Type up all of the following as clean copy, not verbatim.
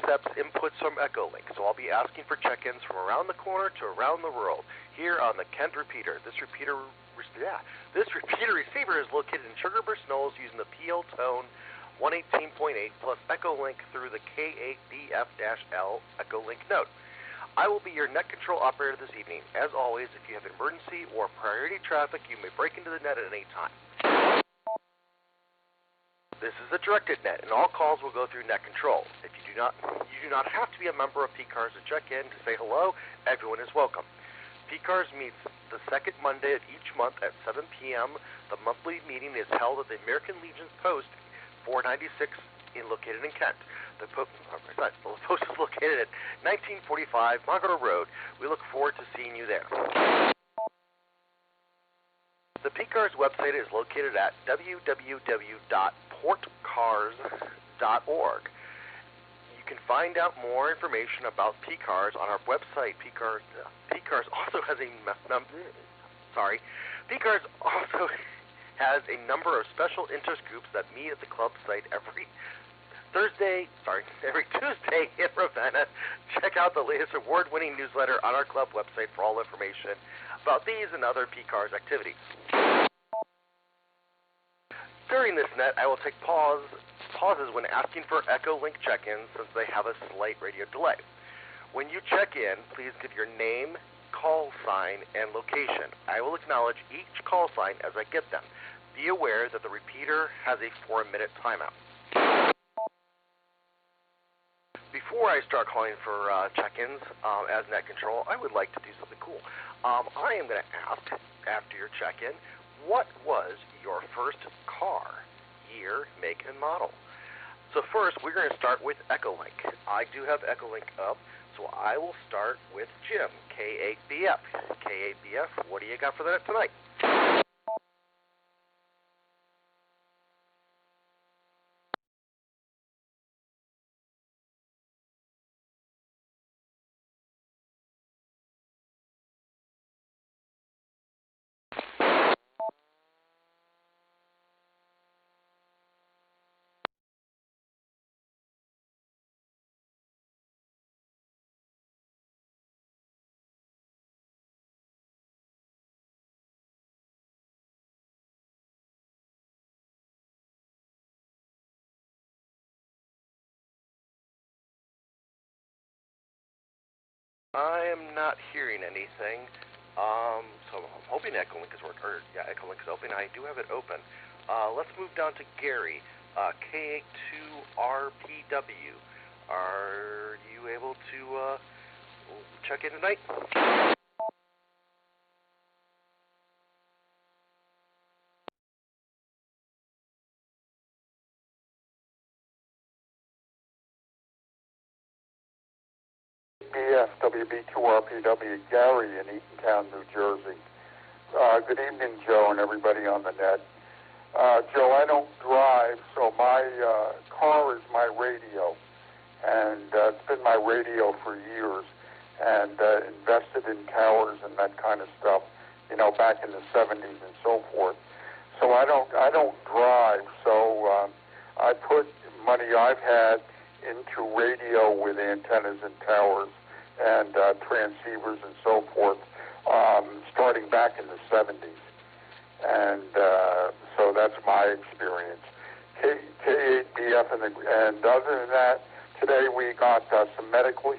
accepts inputs from Echolink, so I'll be asking for check-ins from around the corner to around the world here on the Kent repeater. This repeater receiver is located in Sugarburst Knolls using the PL tone 118.8 plus Echolink through the K8BF-L Echolink node. I will be your net control operator this evening. As always, if you have emergency or priority traffic, you may break into the net at any time. This is a directed net, and all calls will go through net control. If you do not have to be a member of PCARS to check in to say hello. Everyone is welcome. PCARS meets the second Monday of each month at 7 p.m. The monthly meeting is held at the American Legion's Post 496 located in Kent. The post is located at 1945 Margaret Road. We look forward to seeing you there. The PCARS website is located at www.portcars.org. You can find out more information about PCARS on our website. PCARS also has a number of special interest groups that meet at the club site every Tuesday in Ravenna. Check out the latest award-winning newsletter on our club website for all information about these and other PCARS activities. During this net, I will take pauses when asking for Echolink check-ins since they have a slight radio delay. When you check in, please give your name, call sign, and location. I will acknowledge each call sign as I get them. Be aware that the repeater has a 4-minute timeout. Before I start calling for check-ins as net control, I would like to do something cool. I am going to ask, after your check-in, what was your first car, year, make, and model? So first, we're going to start with Echolink. I do have Echolink up, so I will start with Jim, K8BF. K8BF, what do you got for that tonight? I am not hearing anything, so I'm hoping Echolink is working. Echolink is open. I do have it open. Let's move down to Gary, K8BF. Are you able to check in tonight? WB2RPW, Gary in Eatontown, New Jersey. Good evening, Joe, and everybody on the net. Joe, I don't drive, so my car is my radio, and it's been my radio for years, and invested in towers and that kind of stuff, back in the 70s and so forth. So I don't drive, so I put money I've had into radio with antennas and towers and transceivers and so forth, starting back in the 70s. And so that's my experience. K8BF, and other than that, today we got some medical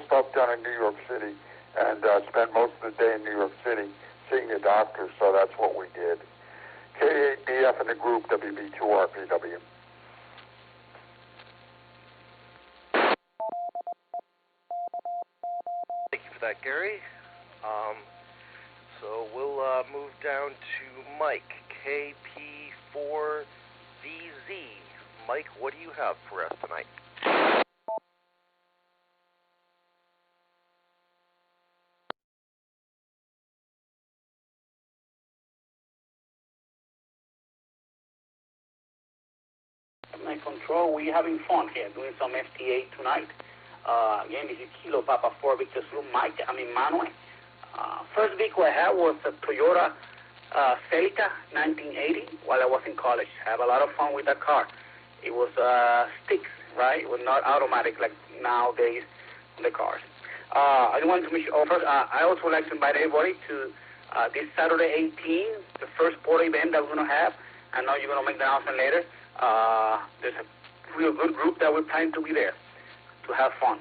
stuff done in New York City, and spent most of the day in New York City seeing a doctor, so that's what we did. K8BF in the group, WB2RPW. Thank you for that, Gary. So we'll move down to Mike, KP4VZ. Mike, what do you have for us tonight? My control, we're having fun here, doing some FTA tonight. Again, this is Kilo Papa 4 Victor Zulu, Manuel. First vehicle I had was a Toyota Celica 1980 while I was in college. I have a lot of fun with that car. It was sticks, right? It was not automatic like nowadays in the cars. I want to first, I also would like to invite everybody to this Saturday 18, the first port event that we're going to have. I know you're going to make the announcement later. There's a real good group that we're planning to be there to have fun.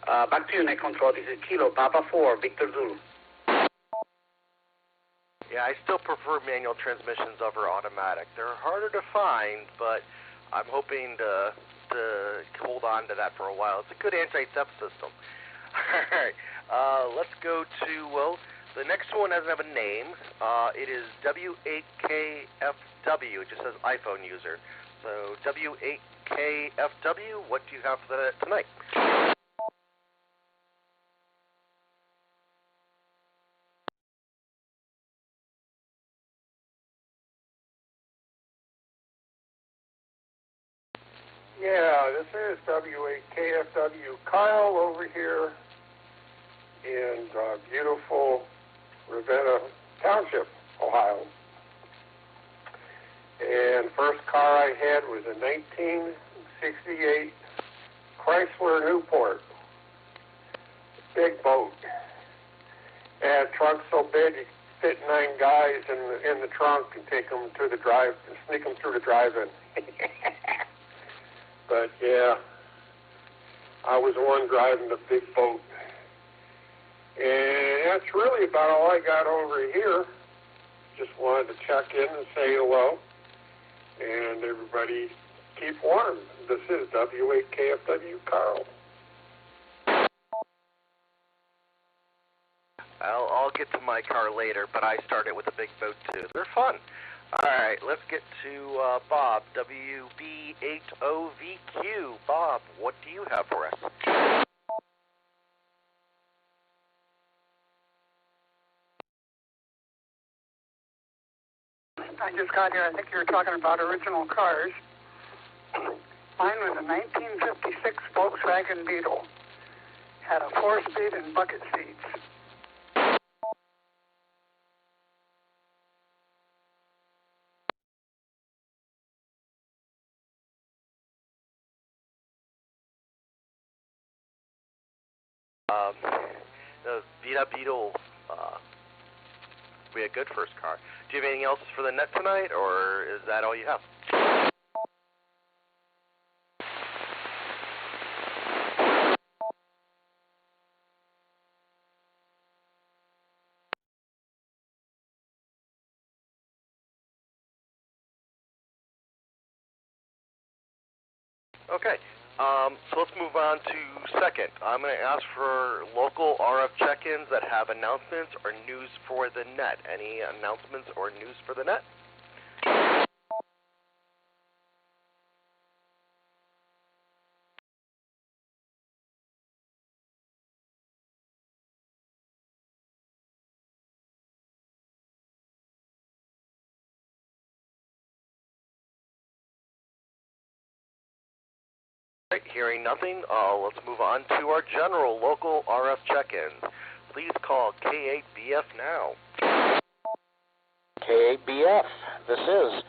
Back to you, Net Control. This is Kilo Papa 4, Victor Zulu. Yeah, I still prefer manual transmissions over automatic. They're harder to find, but I'm hoping to hold on to that for a while. It's a good anti-theft system. All right, let's go to, well, the next one doesn't have a name. It is W8KFW. It just says iPhone user. So W8KFW, what do you have for that tonight? Yeah, this is W8KFW Kyle over here in beautiful Ravenna Township, Ohio. And first car I had was a 1968 Chrysler Newport. Big boat. And trunk so big you fit 9 guys in the trunk and take them to the drive and sneak them through the drive-in. But yeah, I was the one driving the big boat. And that's really about all I got over here. Just wanted to check in and say hello. And everybody keep warm. This is W8KFW Carl. I'll get to my car later, but I started with a big boat too. They're fun. All right, let's get to Bob, WB80VQ. Bob, what do you have for us? I just got here. I think you were talking about original cars. Mine was a 1956 Volkswagen Beetle. Had a 4-speed and bucket seats. The Vita Beetle be a good first car. Do you have anything else for the net tonight, or is that all you have? Okay, so let's move on to second. I'm going to ask for local RF check-ins that have announcements or news for the net. Any announcements or news for the net? Right, hearing nothing, let's move on to our general local RF check-ins. Please call K8BF now. K8BF, this is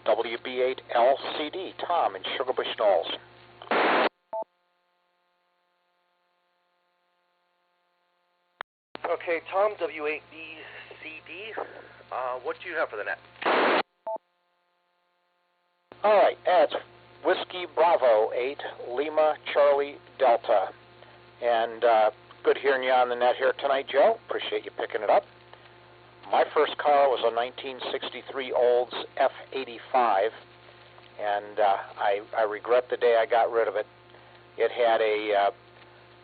WB8LCD, Tom in Sugarbush Knolls. Okay, Tom, W8BCD, what do you have for the net? All right, it's Whiskey Bravo 8, Lima Charlie Delta. And good hearing you on the net here tonight, Joe. Appreciate you picking it up. My first car was a 1963 Olds F85, and I regret the day I got rid of it. It had a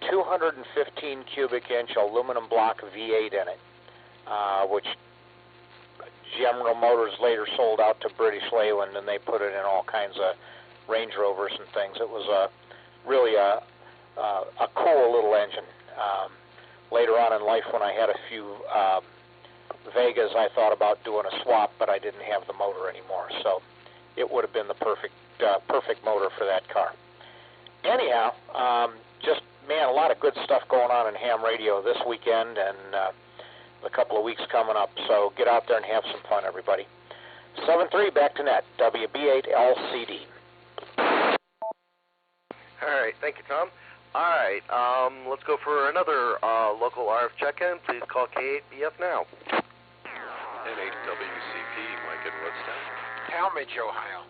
215 cubic inch aluminum block V8 in it, which General Motors later sold out to British Leyland, and they put it in all kinds of Range Rovers and things. It was really a cool little engine. Later on in life, when I had a few Vegas, I thought about doing a swap, but I didn't have the motor anymore, so it would have been the perfect motor for that car. Anyhow, just, man, a lot of good stuff going on in ham radio this weekend and a couple of weeks coming up, so get out there and have some fun, everybody. 7-3, back to net, WB8LCD. All right, thank you, Tom. All right, let's go for another local RF check-in. Please call K8BF now. N8WCP, Mike in Woodstown. Talmadge, Ohio.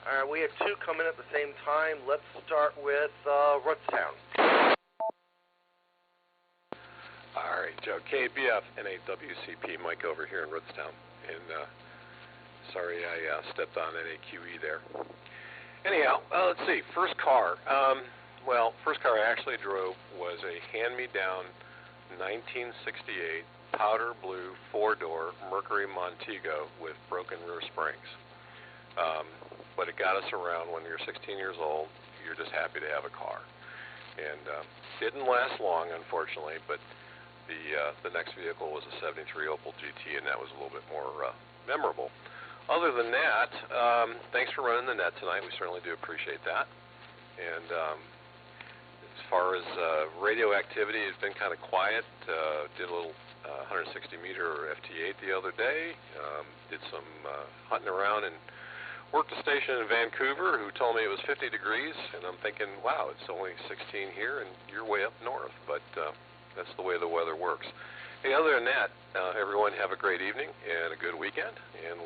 All right, we have two coming at the same time. Let's start with Rootstown. All right, Joe. K8BF, N8WCP, Mike over here in Rootstown. And sorry I stepped on NAQE there. Anyhow, let's see. First car. First car I actually drove was a hand-me-down 1968 powder blue four-door Mercury Montego with broken rear springs. But it got us around. When you're 16 years old, you're just happy to have a car. And didn't last long, unfortunately, but the next vehicle was a 73 Opel GT, and that was a little bit more memorable. Other than that, thanks for running the net tonight. We certainly do appreciate that. And as far as radio activity, it's been kind of quiet. Did a little 160-meter FT8 the other day. Did some hunting around and worked a station in Vancouver who told me it was 50 degrees. And I'm thinking, wow, it's only 16 here, and you're way up north. But that's the way the weather works. Hey, other than that, everyone have a great evening and a good weekend, and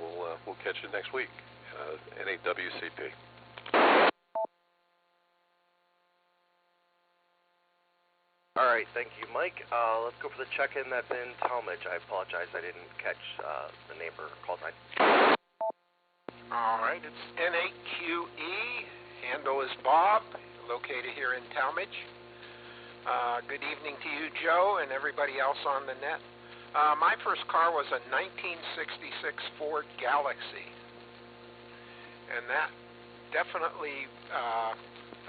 we'll catch you next week. N8WCP. All right, thank you, Mike. Let's go for the check-in that's in Talmadge. I apologize, I didn't catch the name or call sign. All right, it's N8QE. Handle is Bob, located here in Talmadge. Good evening to you, Joe, and everybody else on the net. My first car was a 1966 Ford Galaxy, and that definitely,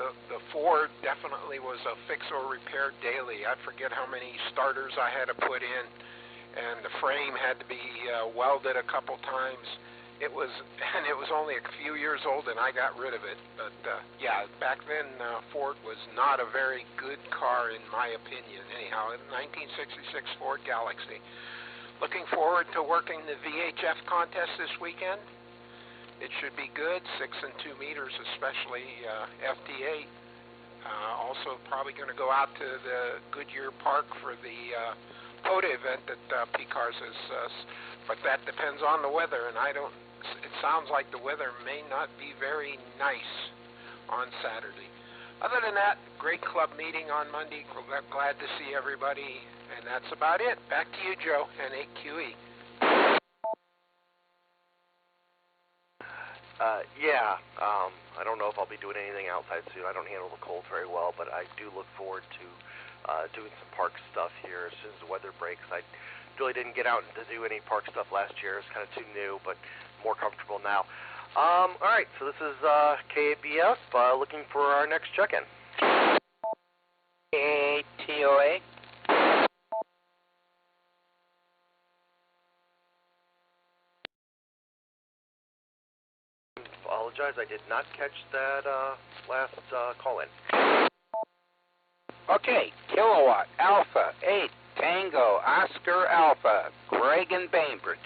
the Ford definitely was a fix or repair daily. I forget how many starters I had to put in, and the frame had to be welded a couple times. It was only a few years old, and I got rid of it. But yeah, back then Ford was not a very good car in my opinion. Anyhow, a 1966 Ford Galaxy. Looking forward to working the VHF contest this weekend. It should be good, 6 and 2 meters, especially FT8. Also, probably going to go out to the Goodyear Park for the POTA event that PCARS is. But that depends on the weather, and it sounds like the weather may not be very nice on Saturday. Other than that, great club meeting on Monday. Glad to see everybody, and that's about it. Back to you, Joe, N8QE. I don't know if I'll be doing anything outside soon. I don't handle the cold very well, but I do look forward to doing some park stuff here as soon as the weather breaks. I really didn't get out to do any park stuff last year. It's kind of too new, but more comfortable now. All right, so this is K8BF looking for our next check-in. K8TOA. Apologize, I did not catch that last call-in. Okay, Kilowatt Alpha 8 Tango Oscar Alpha, Greg and Bainbridge.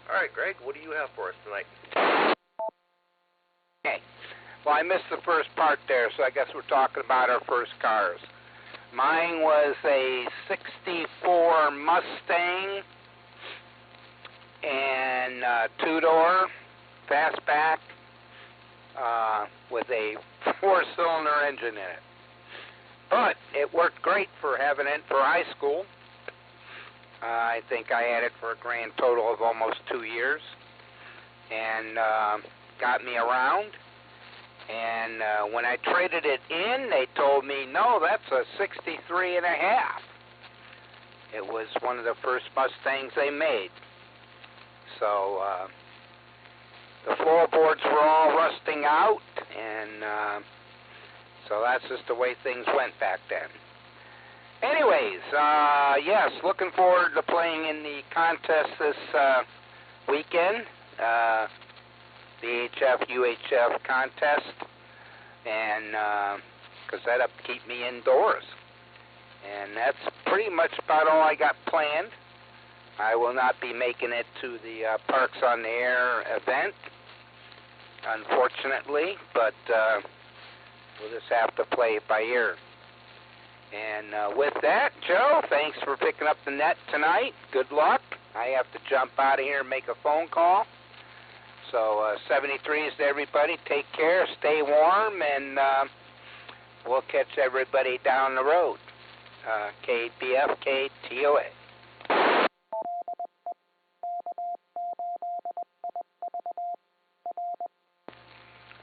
All right, Greg, what do you have for us tonight? Okay, well, I missed the first part there, so I guess we're talking about our first cars. Mine was a 64 Mustang and two-door fastback with a four-cylinder engine in it. But it worked great for having it for high school. I think I had it for a grand total of almost 2 years, and got me around. And when I traded it in, they told me, no, that's a 63 and a half. It was one of the first Mustangs they made. So the floorboards were all rusting out, and so that's just the way things went back then. Anyways, yes, looking forward to playing in the contest this weekend, the HF-UHF contest, and because that'll keep me indoors. And that's pretty much about all I got planned. I will not be making it to the Parks on the Air event, unfortunately, but we'll just have to play it by ear. And with that, Joe, thanks for picking up the net tonight. Good luck. I have to jump out of here and make a phone call. So 73 is to everybody. Take care, stay warm, and we'll catch everybody down the road. K8BF, KTOA.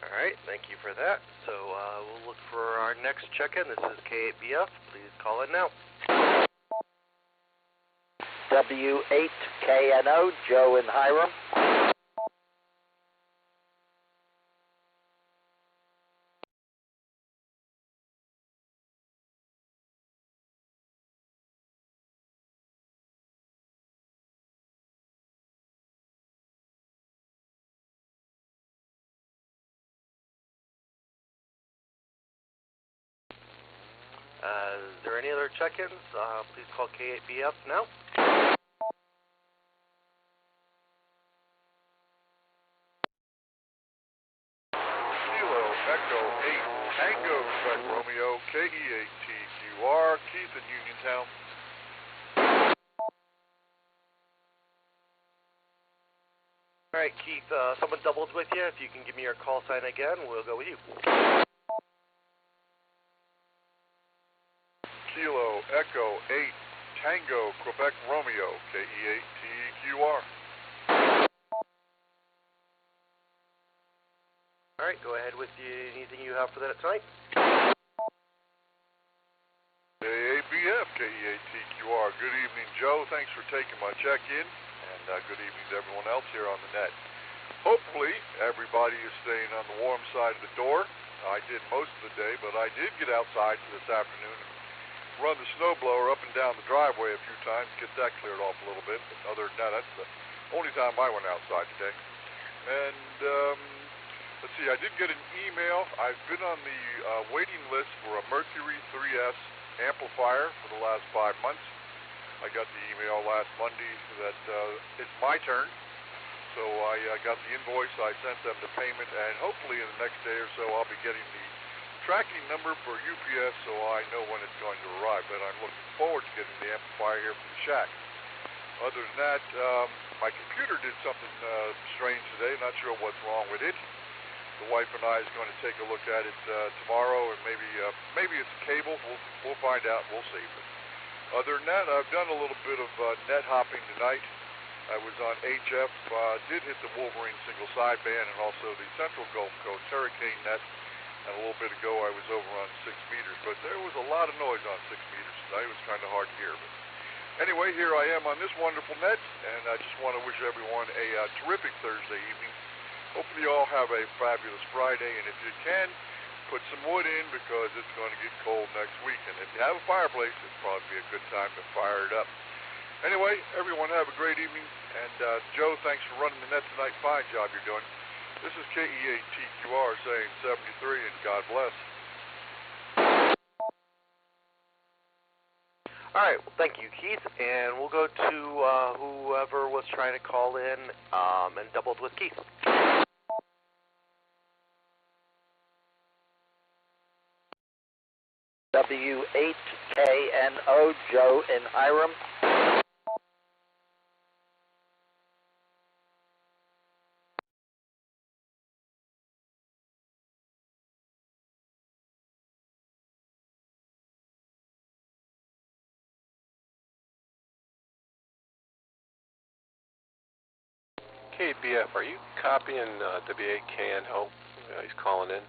All right, thank you for that. So we'll look for our next check-in. This is K8BF. Please call in now. W8KNO, Joe in Hiram. Is there any other check-ins? Please call K8BF now. Kilo Echo 8 Tango Quebec Romeo K8TQR Keith in Uniontown. All right, Keith, someone doubled with you. If you can give me your call sign again, we'll go with you. Kilo Echo 8 Tango Quebec Romeo KE8TQR. All right, go ahead with anything you have for that tonight. K8BF KE8TQR. Good evening, Joe. Thanks for taking my check-in, and good evening to everyone else here on the net. Hopefully, everybody is staying on the warm side of the door. I did most of the day, but I did get outside this afternoon and run the snowblower up and down the driveway a few times, get that cleared off a little bit. But other than that, that's the only time I went outside today. And let's see, I did get an email. I've been on the waiting list for a Mercury 3S amplifier for the last 5 months. I got the email last Monday that it's my turn. So I got the invoice, I sent them the payment, and hopefully in the next day or so I'll be getting the tracking number for UPS so I know when it's going to arrive. But I'm looking forward to getting the amplifier here from the shack. Other than that, my computer did something strange today. Not sure what's wrong with it. The wife and I is going to take a look at it tomorrow, and maybe it's a cable. We'll find out. We'll see. But other than that, I've done a little bit of net hopping tonight. I was on HF, did hit the Wolverine single sideband and also the Central Gulf Coast Hurricane net. And a little bit ago I was over on 6 meters, but there was a lot of noise on 6 meters tonight. It was kind of hard to hear. But anyway, here I am on this wonderful net, and I just want to wish everyone a terrific Thursday evening. Hopefully you all have a fabulous Friday, and if you can, put some wood in because it's going to get cold next week. And if you have a fireplace, it'd probably be a good time to fire it up. Anyway, everyone have a great evening, and Joe, thanks for running the net tonight. Fine job you're doing. This is KE8TQR saying 73, and God bless. All right, well, thank you, Keith, and we'll go to whoever was trying to call in and doubled with Keith. W8KNO, Joe in Hiram. K8BF, are you copying W8KNO? He's calling in.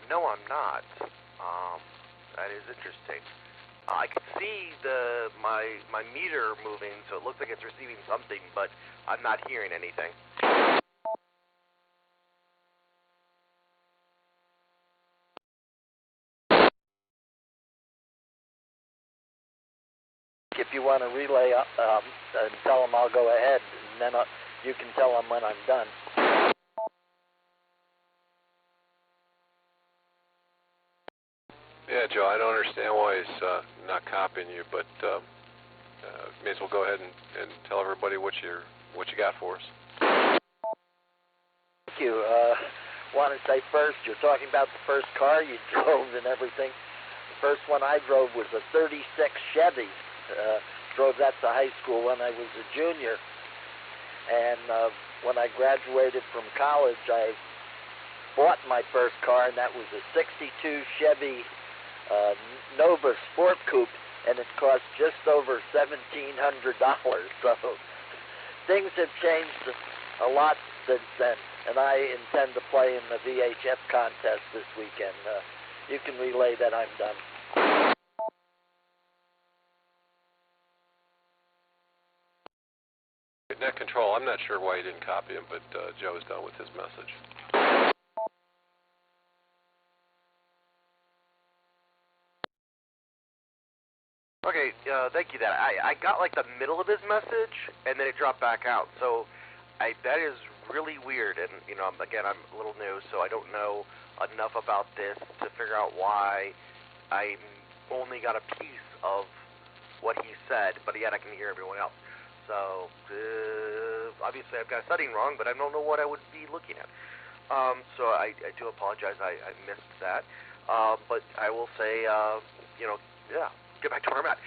No, I'm not. That is interesting. I can see my meter moving, so it looks like it's receiving something, but I'm not hearing anything. If you want to relay and tell them I'll go ahead, and then you can tell them when I'm done. Yeah, Joe, I don't understand why he's not copying you, but may as well go ahead and tell everybody what you got for us. Thank you. Want to say first, you're talking about the first car you drove and everything. The first one I drove was a 36 Chevy. Drove that to high school when I was a junior. And when I graduated from college, I bought my first car, and that was a 62 Chevy Nova Sport Coupe, and it cost just over $1,700. So things have changed a lot since then, and I intend to play in the VHF contest this weekend. You can relay that I'm done. Net control, I'm not sure why you didn't copy him, but Joe is done with his message. Okay, thank you. I got like the middle of his message, and then it dropped back out. So that is really weird. And again, I'm a little new, so I don't know enough about this to figure out why I only got a piece of what he said, but yet I can hear everyone else. So obviously I've got a setting wrong, but I don't know what I would be looking at. So I do apologize. I missed that. But I will say, yeah. Get back to where I'm at.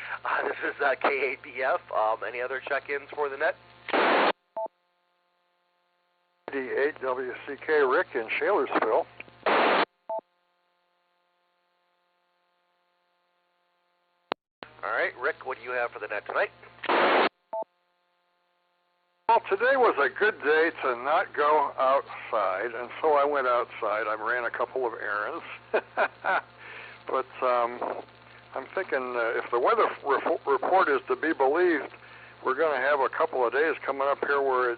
This is K8BF. Any other check-ins for the net? K8WCK Rick in Shalersville. All right, Rick, what do you have for the net tonight? Well, today was a good day to not go outside, and so I went outside. I ran a couple of errands. But I'm thinking if the weather report is to be believed, we're going to have a couple of days coming up here where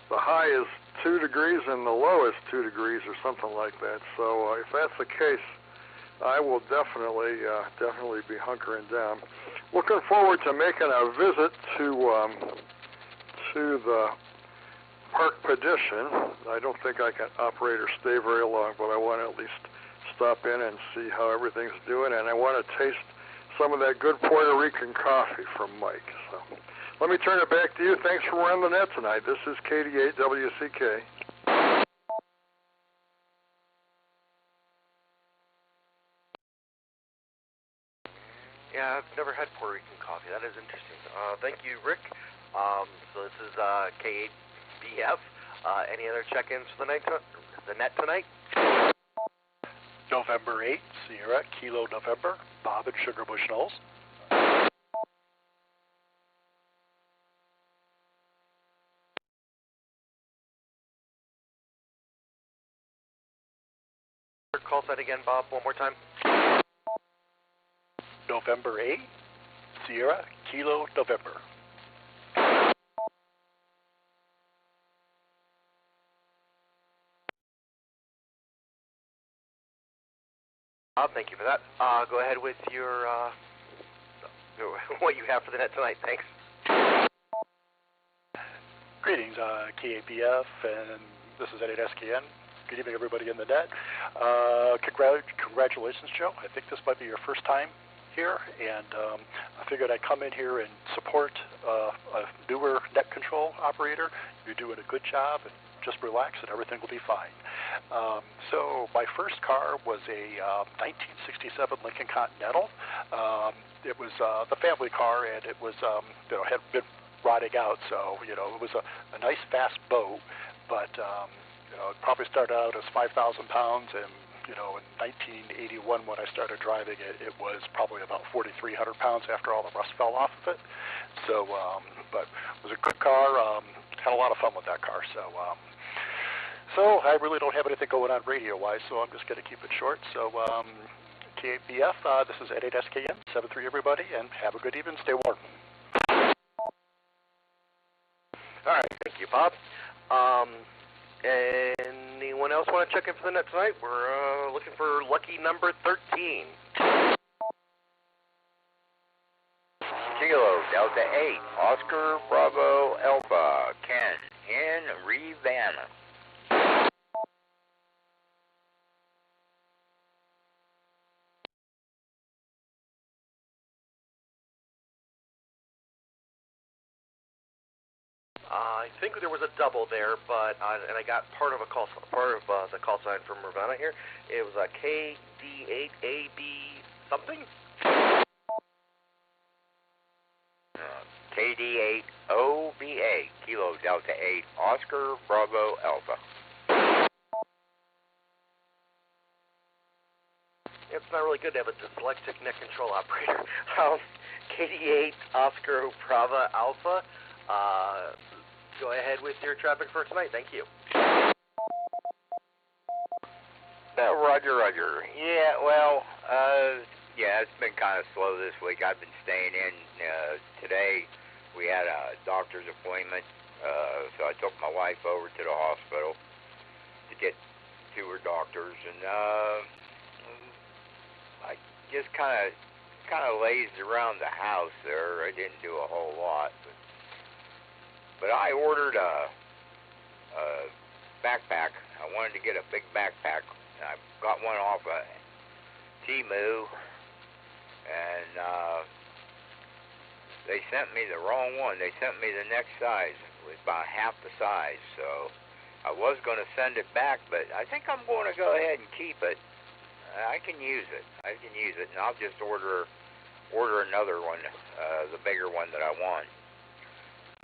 the high is 2 degrees and the low is 2 degrees or something like that. So if that's the case, I will definitely be hunkering down. Looking forward to making a visit to the Park Petition. I don't think I can operate or stay very long, but I want to at least stop in and see how everything's doing, and I want to taste some of that good Puerto Rican coffee from Mike. So let me turn it back to you. Thanks for running the net tonight. This is K8WCK. Yeah, I've never had Puerto Rican coffee. That is interesting. Thank you, Rick. So this is K8BF. Any other check-ins for the net tonight? November 8th, Sierra, Kilo November, Bob at Sugarbush Knolls. Call that again, Bob, one more time. November 8th, Sierra, Kilo November. Bob, thank you for that. Go ahead with your what you have for the net tonight. Thanks. Greetings, K8BF, and this is Ed8SKN. Good evening, everybody in the net. Congratulations, Joe. I think this might be your first time here, and I figured I'd come in here and support a newer net control operator. You're doing a good job, and just relax and everything will be fine. So my first car was a 1967 Lincoln Continental. It was the family car, and it was had been rotting out, so it was a nice fast boat, but it probably started out as 5,000 pounds, and in 1981 when I started driving it, it was probably about 4,300 pounds after all the rust fell off of it. So, but it was a good car. Had a lot of fun with that car. So I really don't have anything going on radio-wise, so I'm just going to keep it short. So K8BF, this is Ed8SKN, 7-3 everybody, and have a good evening. Stay warm. All right, thank you, Bob. Anyone else want to check in for the net tonight? We're looking for lucky number 13. Kilo Delta 8, Oscar Bravo Alpha, Ken in Ravenna. I think there was a double there, but and I got part of the call sign from Ravenna here. It was a KD8AB something. KD8OBA, Kilo Delta 8, Oscar Bravo Alpha. It's not really good to have a dyslexic net control operator. KD8 Oscar Bravo Alpha. Go ahead with your traffic for tonight. Thank you. Roger. Yeah, well, yeah, it's been kind of slow this week. I've been staying in. Today we had a doctor's appointment, so I took my wife over to the hospital to get to her doctors, and I just kind of lazed around the house there. I didn't do a whole lot, but I ordered a backpack. I wanted to get a big backpack. I got one off of Temu, and they sent me the wrong one. They sent me the next size. It was about half the size, so I was going to send it back, but I think I'm going to go ahead and keep it. I can use it, and I'll just order another one, the bigger one that I want.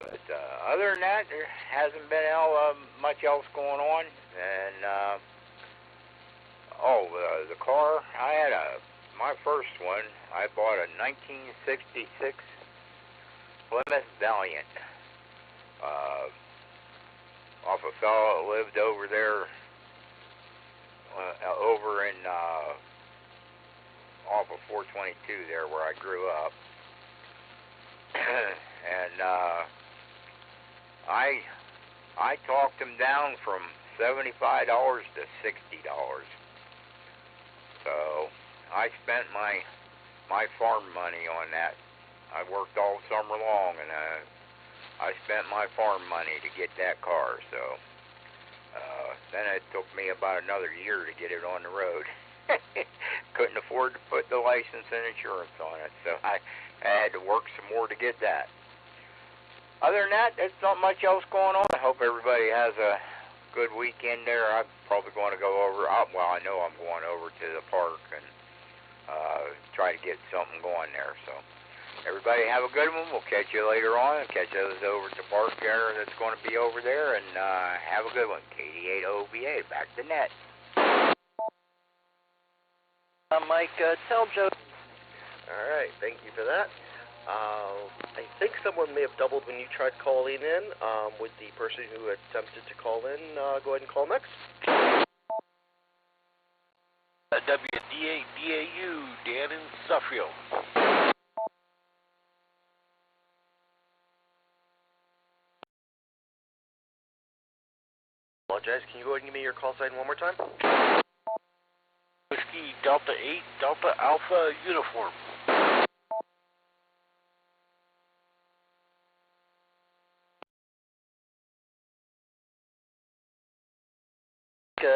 But other than that, there hasn't been much else going on. And the car, I had my first one. I bought a 1966 Plymouth Valiant off a fellow that lived over there, over in off of 422 there where I grew up. And I talked him down from $75 to $60. So I spent my farm money on that. I worked all summer long, and I spent my farm money to get that car. So then it took me about another year to get it on the road. Couldn't afford to put the license and insurance on it, so I had to work some more to get that. Other than that, there's not much else going on. I hope everybody has a good weekend there. I'm probably going to go over, well, I know I'm going over to the park and try to get something going there. So everybody have a good one. We'll catch you later on. Catch those over at the park there that's going to be over there, and have a good one. KD8OBA, back to net. Mike, tell Joe. All right, thank you for that. I think someone may have doubled when you tried calling in. Would the person who attempted to call in go ahead and call next? WDAU, Dan in Suffield. Apologize. Can you go ahead and give me your call sign one more time? Whiskey Delta 8, Delta Alpha Uniform.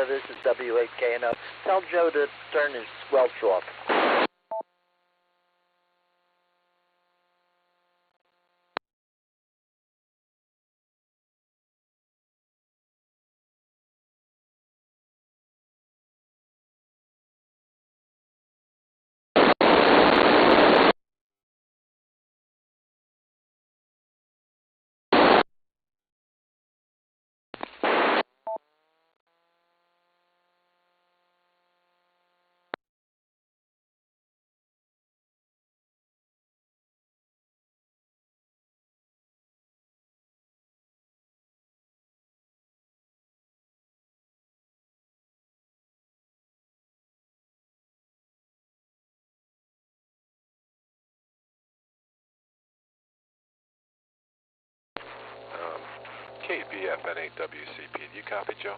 This is W8KNO. Tell Joe to turn his squelch off. K8BF N8WCP. Do you copy, Joe?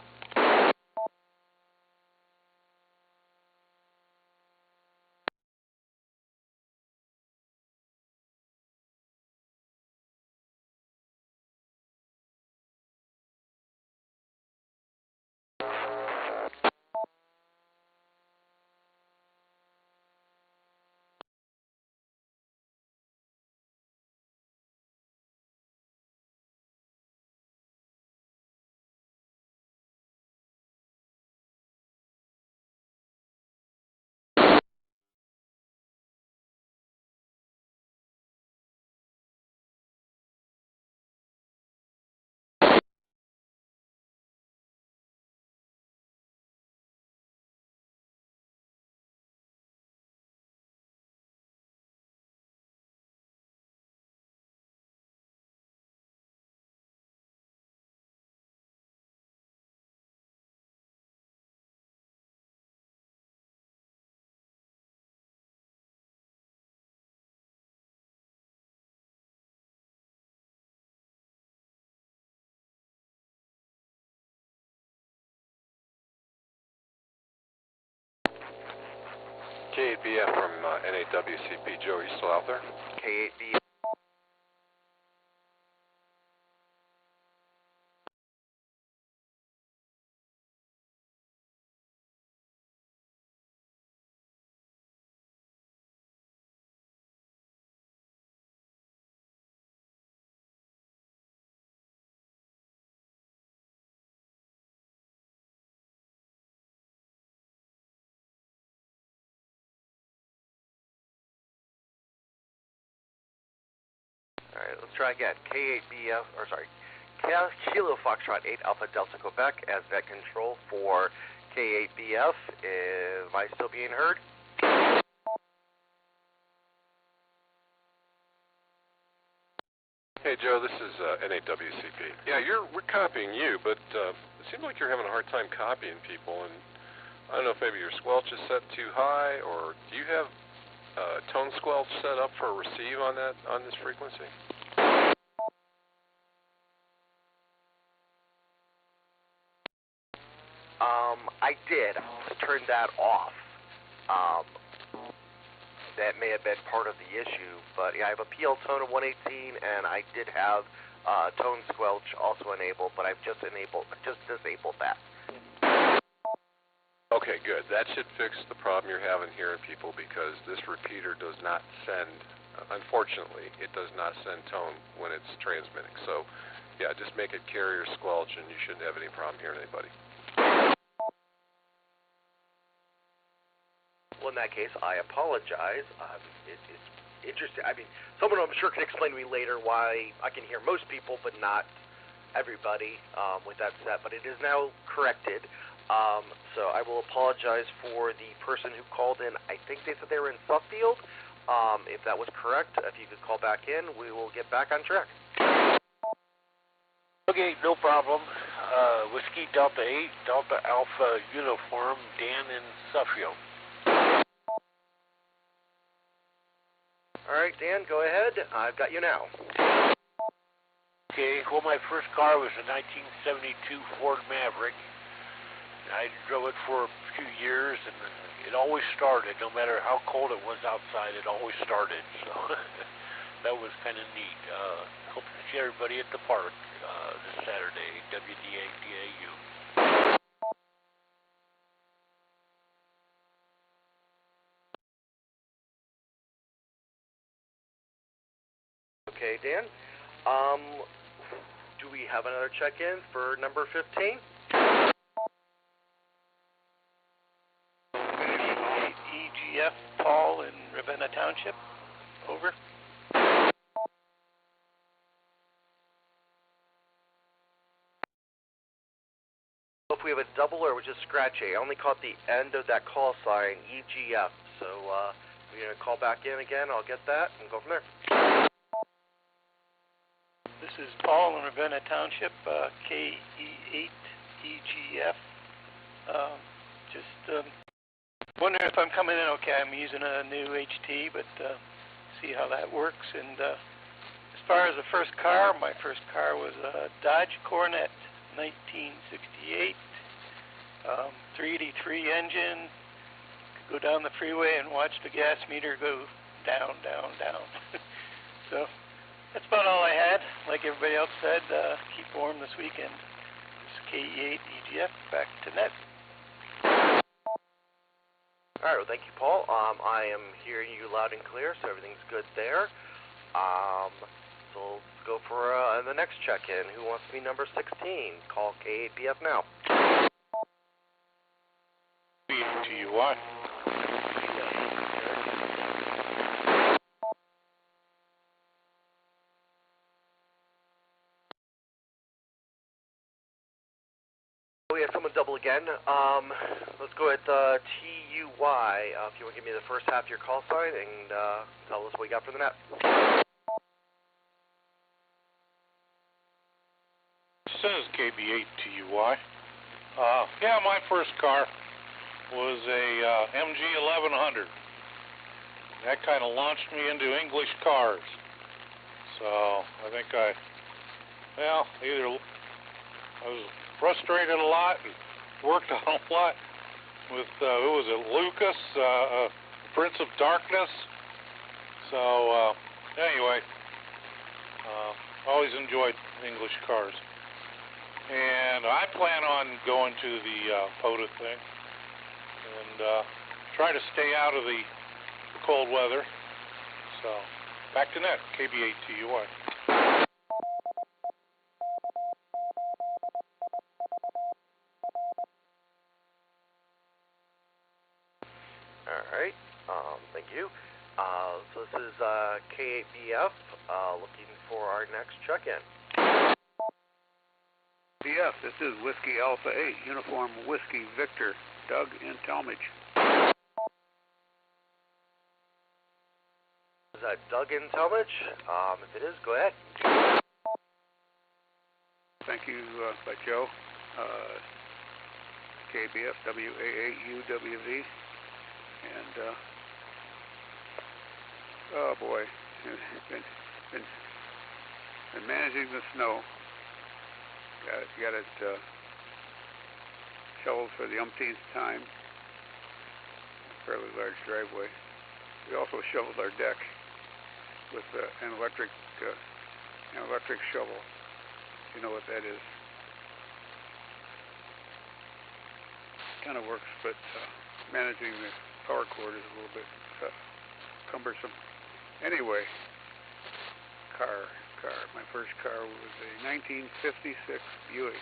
K8BF from NAWCP. Joe, are you still out there? K8BF. All right, let's try again. K8BF, or sorry, Kilo Foxtrot 8 Alpha Delta Quebec as net control for K8BF. Am I still being heard? Hey, Joe, this is NAWCP. Yeah, we're copying you, but it seems like you're having a hard time copying people, and I don't know if maybe your squelch is set too high, or do you have tone squelch set up for a receive on this frequency? I did. I turned that off. That may have been part of the issue, but yeah, I have a PL tone of 118, and I did have tone squelch also enabled, but I've just disabled that. Okay, good. That should fix the problem you're having hearing people, because this repeater does not send, unfortunately, it does not send tone when it's transmitting. So, yeah, just make it carrier squelch, and you shouldn't have any problem hearing anybody. Well, in that case, I apologize. It's interesting. I mean, someone I'm sure can explain to me later why I can hear most people, but not everybody with that set. But it is now corrected. So I will apologize for the person who called in. I think they said they were in Suffield. If that was correct, if you could call back in, we will get back on track. Okay, no problem. Whiskey Delta 8, Delta Alpha Uniform, Dan in Suffield. All right, Dan, go ahead. I've got you now. Okay, well, my first car was a 1972 Ford Maverick. I drove it for a few years, and it always started. No matter how cold it was outside, it always started. So that was kind of neat. Hope to see everybody at the park this Saturday, WDA-DAU. Okay, Dan. Do we have another check-in for number 15? EGF Paul in Ravenna Township. Over. If we have a double or we just scratch A, I only caught the end of that call sign, EGF. So we're going to call back in again. I'll get that and go from there. This is Paul in Ravenna Township, K8EGF. Just wondering if I'm coming in okay. I'm using a new HT, but see how that works. And as far as the first car, my first car was a Dodge Coronet, 1968, 383 engine. Could go down the freeway and watch the gas meter go down, down, down. So that's about all I had. Like everybody else said, keep warm this weekend. This is K8EGF, back to net. All right, well, thank you, Paul. I am hearing you loud and clear, so everything's good there. So let's go for the next check-in. Who wants to be number 16? Call K8BF now. TUI. We have someone double again. Let's go at TUY. If you want to give me the first half of your call sign and tell us what you got for the net. Says KB8TUY. Yeah, my first car was a MG 1100. That kind of launched me into English cars. So I think either I was frustrated a lot and worked on a lot with, who was it, Lucas, Prince of Darkness. So, anyway, always enjoyed English cars. And I plan on going to the POTA thing and try to stay out of the cold weather. So, back to net, KB8TUI. All right, thank you. So this is K8BF looking for our next check-in. BF, this is Whiskey Alpha 8, Uniform Whiskey Victor, Doug in Talmadge. Is that Doug in Talmadge? If it is, go ahead. Thank you, by Joe. KBF WA8UWV. And, oh boy, been managing the snow. Got it shoveled for the umpteenth time. Fairly large driveway. We also shoveled our deck with an electric shovel. You know what that is. Kind of works, but managing the power cord is a little bit cumbersome. Anyway, car. My first car was a 1956 Buick.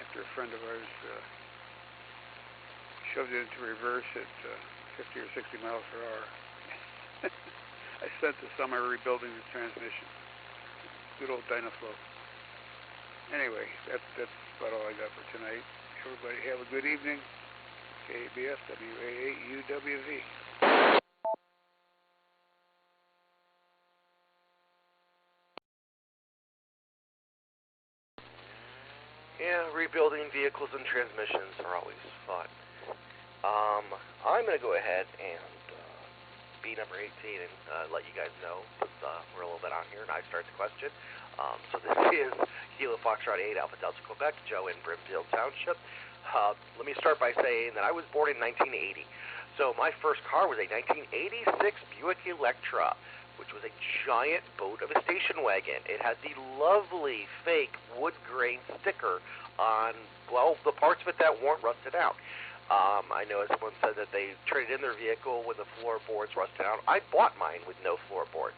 After a friend of ours shoved it into reverse at 50 or 60 miles per hour. I spent the summer rebuilding the transmission. Good old Dynaflow. Anyway, that's about all I got for tonight. Everybody have a good evening. KBF WA8UWV. Yeah, rebuilding vehicles and transmissions are always fun. I'm going to go ahead and be number 18 and let you guys know, since we're a little bit on here, and I start the question. So this is Kilo Foxtrot 8 Alpha Delta Quebec, Joe in Brimfield Township. Let me start by saying that I was born in 1980. So my first car was a 1986 Buick Electra, which was a giant boat of a station wagon. It had the lovely fake wood grain sticker on, well, the parts of it that weren't rusted out. I know someone said that they traded in their vehicle with the floorboards rusted out. I bought mine with no floorboards.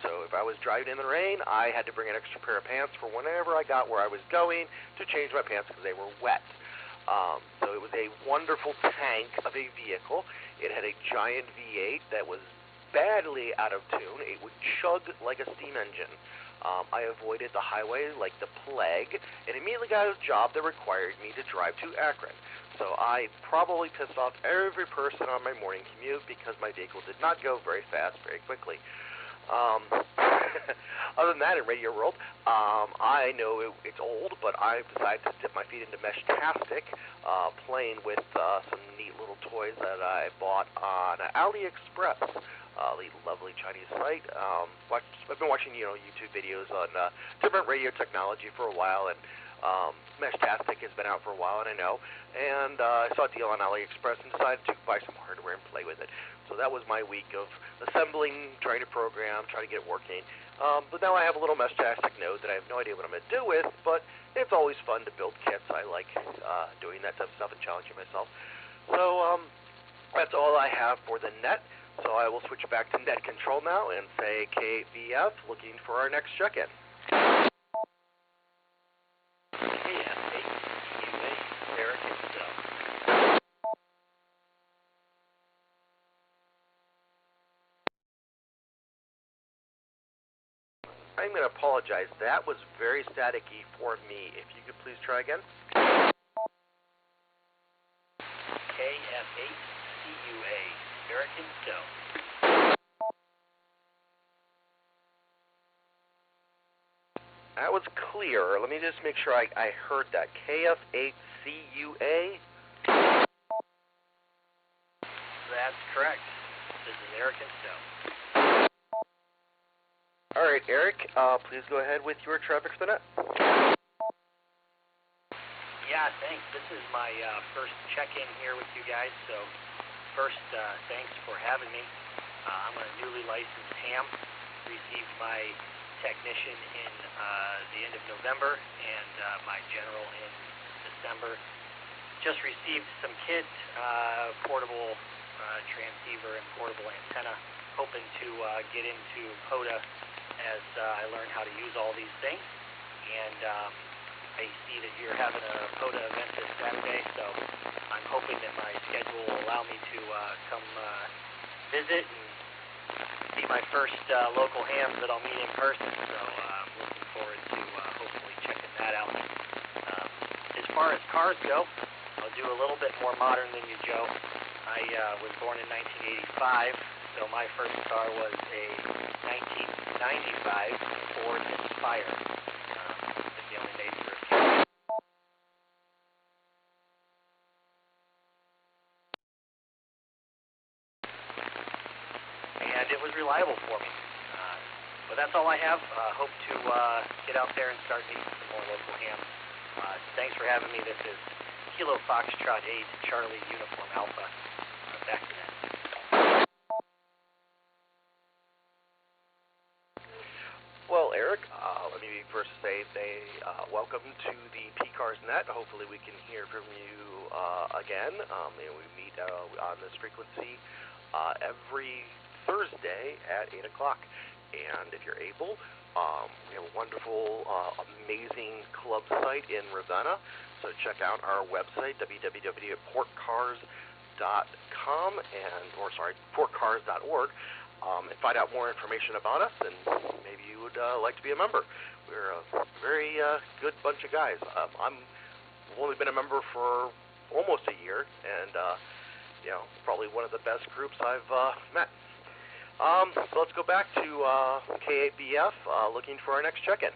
So if I was driving in the rain, I had to bring an extra pair of pants for whenever I got where I was going to change my pants because they were wet. So it was a wonderful tank of a vehicle. It had a giant V8 that was badly out of tune. It would chug like a steam engine. I avoided the highway like the plague and immediately got a job that required me to drive to Akron. So I probably pissed off every person on my morning commute because my vehicle did not go very fast very quickly. Other than that, in Radio World, I know it's old, but I've decided to dip my feet into Mesh-tastic, playing with some neat little toys that I bought on AliExpress, the lovely Chinese site. I've been watching YouTube videos on different radio technology for a while, and Mesh-tastic has been out for a while, and I know. And I saw a deal on AliExpress and decided to buy some hardware and play with it. So that was my week of assembling, trying to program, trying to get it working. But now I have a little Mesh-tastic node that I have no idea what I'm going to do with, but it's always fun to build kits. I like doing that type of stuff and challenging myself. So that's all I have for the net. So I will switch back to net control now and say K8BF looking for our next check-in. I'm going to apologize. That was very staticky for me. If you could please try again. KF8CUA, American Stone. That was clear. Let me just make sure I heard that. KF8CUA? That's correct. This is American Stone. All right, Eric, please go ahead with your traffic for the net. Yep, Yeah, thanks. This is my first check-in here with you guys, so first, thanks for having me. I'm a newly licensed ham. Received my technician in the end of November and my general in December. Just received some kit, portable transceiver and portable antenna. Hoping to get into POTA as I learn how to use all these things. And I see that you're having a POTA event this Saturday, so I'm hoping that my schedule will allow me to come visit and be my first local hams that I'll meet in person. So I'm looking forward to hopefully checking that out. As far as cars go, I'll do a little bit more modern than you, Joe. I was born in 1985, so my first car was a 1995 Ford Inspire. They only made for a few years. And it was reliable for me. But that's all I have. Hope to get out there and start meeting some more local hams. Thanks for having me. This is Kilo Foxtrot 8 Charlie Uniform Alpha. Back to that. Well, Eric, let me first say welcome to the PCARS net. Hopefully we can hear from you again. And we meet on this frequency every Thursday at 8 o'clock. And if you're able, we have a wonderful, amazing club site in Ravenna. So check out our website, www.portcars.com portcars.org, and find out more information about us, and maybe you would like to be a member. We're a very good bunch of guys. I've only been a member for almost a year, and probably one of the best groups I've met. So let's go back to K8BF, looking for our next check-in.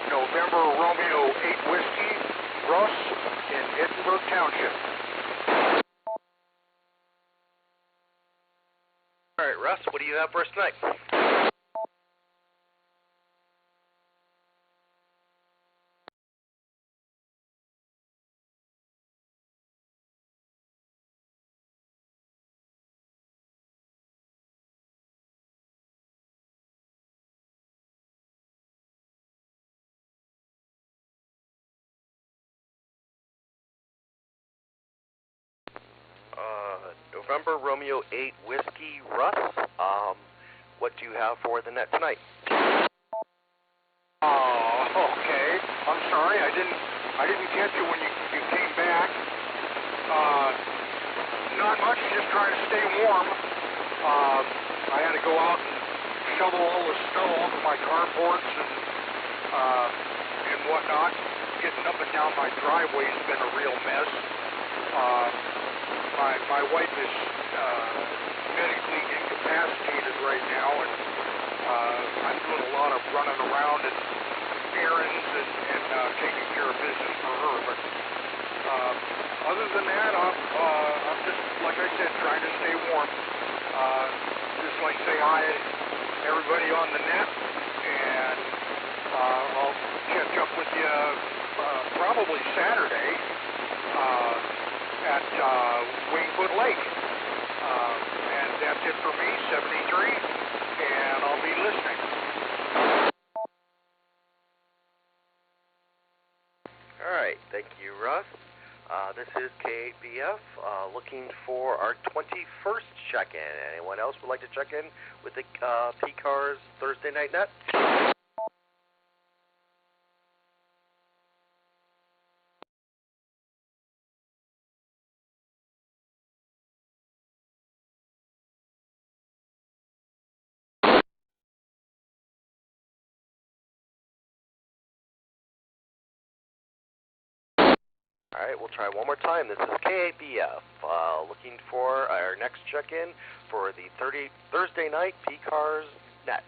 November Romeo 8 Whiskey, Russ in Edinburgh Township. All right, Russ, what do you have for us tonight? November Romeo 8 Whiskey, Russ. What do you have for the net tonight? Okay. I'm sorry, I didn't catch you when you came back. Not much, just trying to stay warm. I had to go out and shovel all the snow off of my carports and whatnot. Getting up and down my driveway has been a real mess. My wife is medically incapacitated right now, and I'm doing a lot of running around and errands and taking care of business for her. But other than that, I'm just, like I said, trying to stay warm. Just like say hi to everybody on the net, and I'll catch up with you probably Saturday at Wingfoot Lake. And that's it for me, 73, and I'll be listening. All right, thank you, Russ. This is K8BF, looking for our 21st check-in. Anyone else would like to check in with the PCARS Thursday Night Net? All right, we'll try one more time. This is K8BF, looking for our next check-in for the Thursday night PCARS net.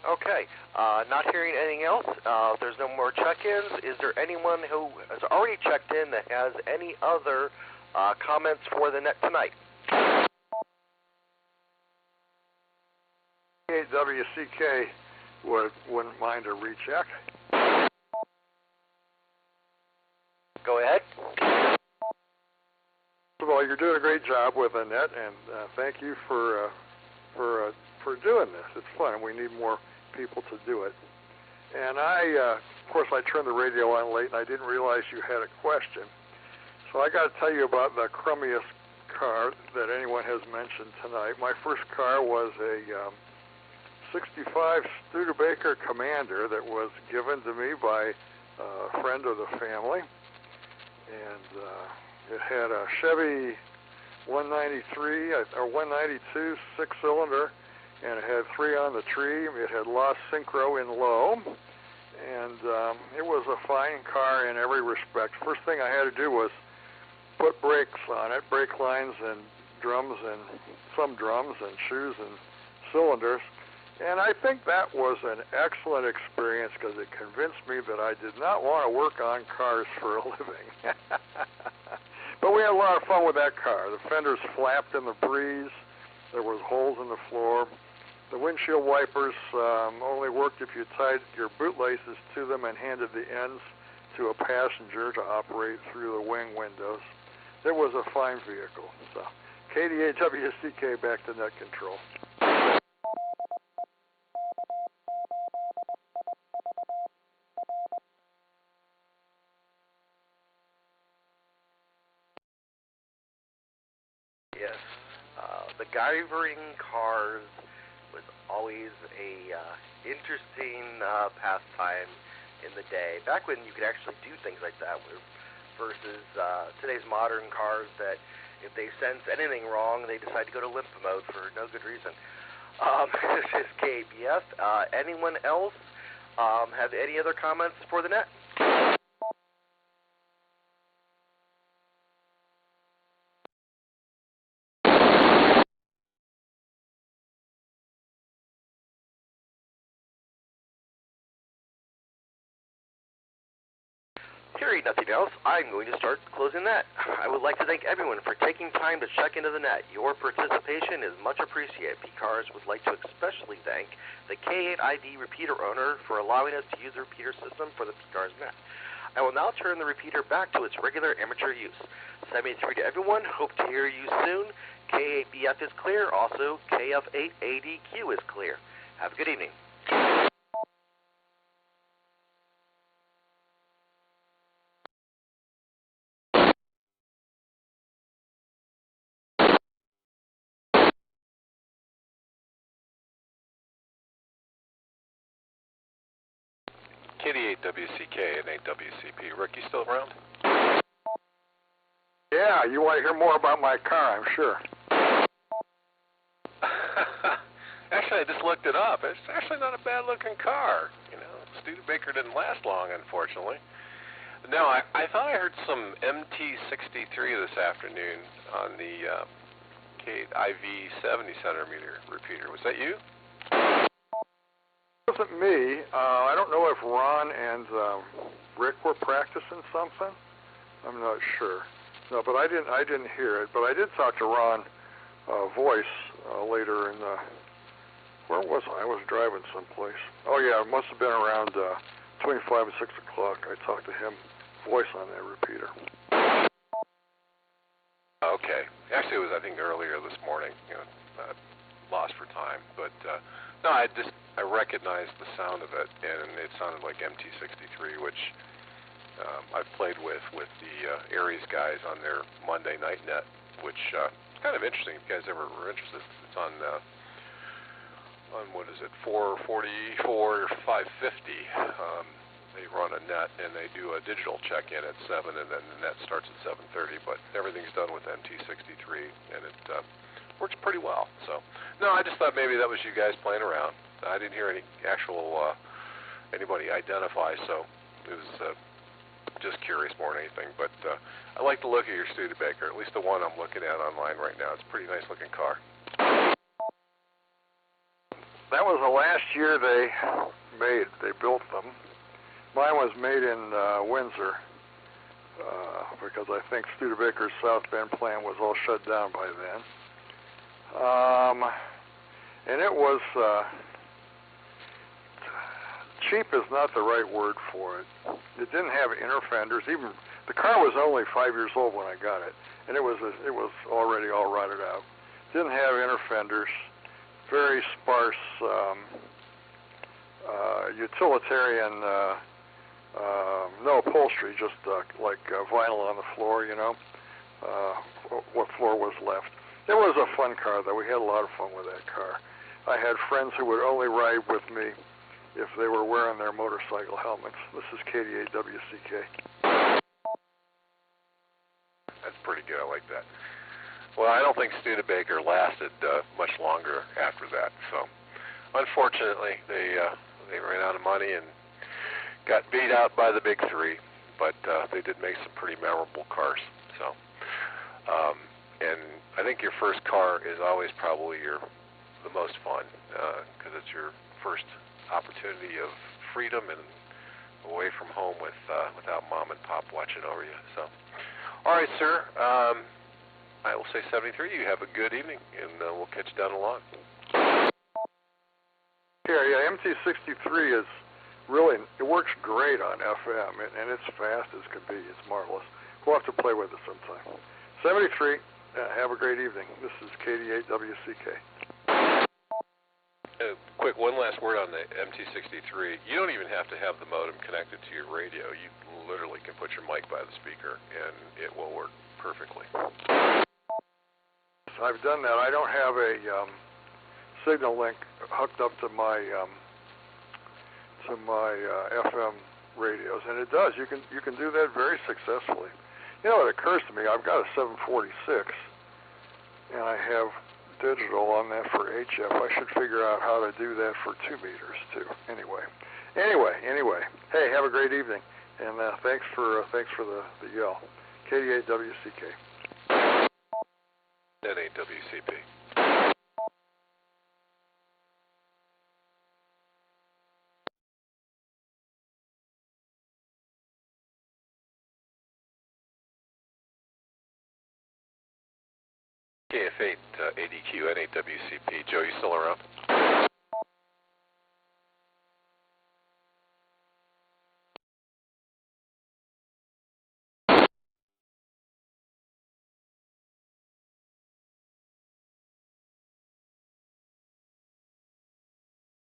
Okay. Not hearing anything else. If there's no more check-ins, is there anyone who has already checked in that has any other comments for the net tonight? K8WCK wouldn't mind a recheck. Go ahead. First of all, you're doing a great job with the net, and thank you for doing this. It's fun. We need more people to do it. And of course, I turned the radio on late, and I didn't realize you had a question. So I got to tell you about the crummiest car that anyone has mentioned tonight. My first car was a 65 Studebaker Commander that was given to me by a friend of the family. And it had a Chevy 193 or 192 six-cylinder, and it had 3 on the tree. It had lost synchro in low, and it was a fine car in every respect. First thing I had to do was put brakes on it, brake lines and drums and some drums and shoes and cylinders. And I think that was an excellent experience because it convinced me that I did not want to work on cars for a living. But we had a lot of fun with that car. The fenders flapped in the breeze. There was holes in the floor. The windshield wipers only worked if you tied your bootlaces to them and handed the ends to a passenger to operate through the wing windows. It was a fine vehicle. So, K8WCK back to net control. Yes. The Guyvering cars was always a interesting pastime in the day. Back when you could actually do things like that versus today's modern cars that if they sense anything wrong, they decide to go to limp mode for no good reason. This is K8BF. Anyone else have any other comments for the net? Hearing nothing else, I'm going to start closing that. I would like to thank everyone for taking time to check into the net. Your participation is much appreciated. PCARS would like to especially thank the K8ID repeater owner for allowing us to use the repeater system for the PCARS net. I will now turn the repeater back to its regular amateur use. 73 to everyone. Hope to hear you soon. K8BF is clear. Also, KF8ADQ is clear. Have a good evening. K8WCK and 8WCP. Rick, you still around? Yeah, you want to hear more about my car, I'm sure. Actually, I just looked it up. It's actually not a bad-looking car. You know, Studebaker didn't last long, unfortunately. No, I thought I heard some MT63 this afternoon on the K8IV 70 centimeter repeater. Was that you? It wasn't me. I don't know if Ron and Rick were practicing something. I'm not sure. No, but I didn't hear it. But I did talk to Ron Voice later in the. Where was I? I was driving someplace. Oh yeah, it must have been around between 5 and 6 o'clock. I talked to him voice on that repeater. Okay. Actually, it was I think earlier this morning. You know, lost for time, but no, I recognized the sound of it, and it sounded like MT63, which I've played with the Aries guys on their Monday night net, which is kind of interesting. If you guys ever were interested, it's on what is it, 444 or 550. They run a net, and they do a digital check-in at 7, and then the net starts at 7:30, but everything's done with MT63, and it works pretty well. So, no, I just thought maybe that was you guys playing around. I didn't hear any actual anybody identify, so it was just curious more than anything. But I like the look of your Studebaker, at least the one I'm looking at online right now. It's a pretty nice looking car. that was the last year they built them. Mine was made in Windsor because I think Studebaker's South Bend plant was all shut down by then. And it was cheap is not the right word for it. It didn't have inner fenders. Even the car was only 5 years old when I got it, and it was already all rotted out. Didn't have inner fenders. Very sparse utilitarian. No upholstery, just like vinyl on the floor. You know, what floor was left. It was a fun car, though. We had a lot of fun with that car. I had friends who would only ride with me if they were wearing their motorcycle helmets. This is K8WCK. That's pretty good. I like that. Well, I don't think Studebaker lasted much longer after that. So, unfortunately, they ran out of money and got beat out by the big three. But they did make some pretty memorable cars. So, and I think your first car is always probably the most fun because it's your first opportunity of freedom and away from home without mom and pop watching over you. So, all right, sir. I will say 73. You have a good evening, and we'll catch you down the line. Yeah, MT63 is really, it works great on FM, and it's fast as can be. It's marvelous. We'll have to play with it sometime. 73. Have a great evening. This is K8WCK. Quick, one last word on the MT63. You don't even have to have the modem connected to your radio. You literally can put your mic by the speaker, and it will work perfectly. I've done that. I don't have a signal link hooked up to my FM radios, and it does. You can do that very successfully. You know, it occurs to me, I've got a 746, and I have digital on that for HF. I should figure out how to do that for 2 meters too. Anyway. Hey, have a great evening, and thanks for the yell. K8WCK. N8WCP. KF8 ADQ N8WCP. Joe, you still around?